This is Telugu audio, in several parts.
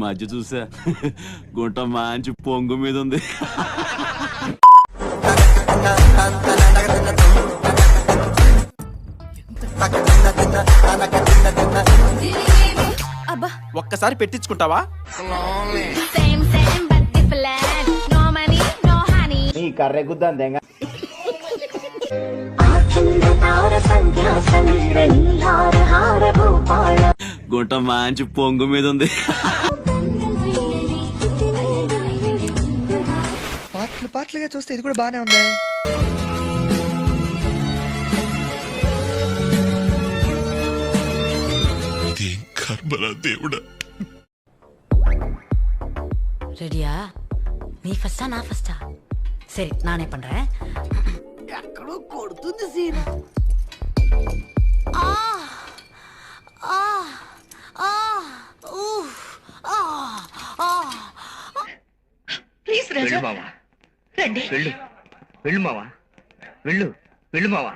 మధ్య చూసా గుంట మంచి పొంగు మీద ఉంది. ఒక్కసారి పెట్టించుకుంటావా? ఈ కర్రె గుద్దా గుంట మంచి పొంగు మీద ఉంది. పాటలుగా చూస్తే ఇది కూడా బానే ఉంది. దేవుడా ரெடியா? நீ ஃபர்ஸ்டா நான் ஃபர்ஸ்டா? சரி நானே பண்றேன். ఎక్కడో కొడుతుంది సీన్. ఆ ఆ ఆ ఊ ఆ ఆ ప్లీజ్ రాజా రండి. వెళ్ళు మావా, వెళ్ళు మావా.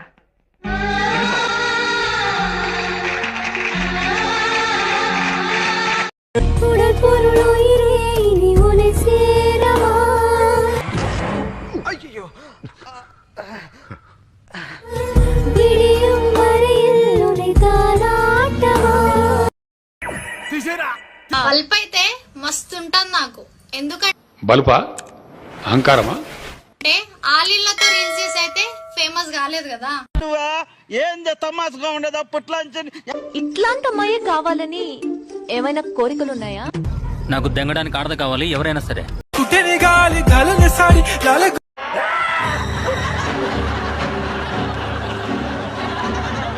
అయ్యో బల్బ్ అయితే మస్తు ఉంటుంది నాకు. ఎందుకంటే బలుపా అహంకారమా? ఆలిళ్ళతో రీల్స్ చేసి అయితే ఫేమస్ కాలేదు కదా. ఏంది తమాసుగా ఉండదు అప్పట్లో. ఇట్లాంటి అమ్మాయే కావాలని ఏమైనా కోరికలున్నాయా? నాకు దెంగడానికి ఆడద కావాలి ఎవరైనా సరే.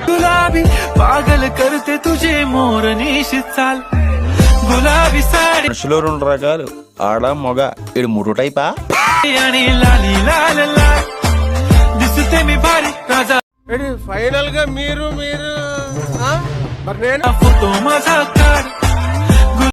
గులాబీ పాగల్ కరితే తుజే మోర నిషిత్సాల్ గులాబీ సాడి. మనుషులు రెండు రకాలు, ఆడ మొగ. ఇది మూడు టైపా? ఫైనల్ గా మీరు మరి నేను ఫోటో మజాకార్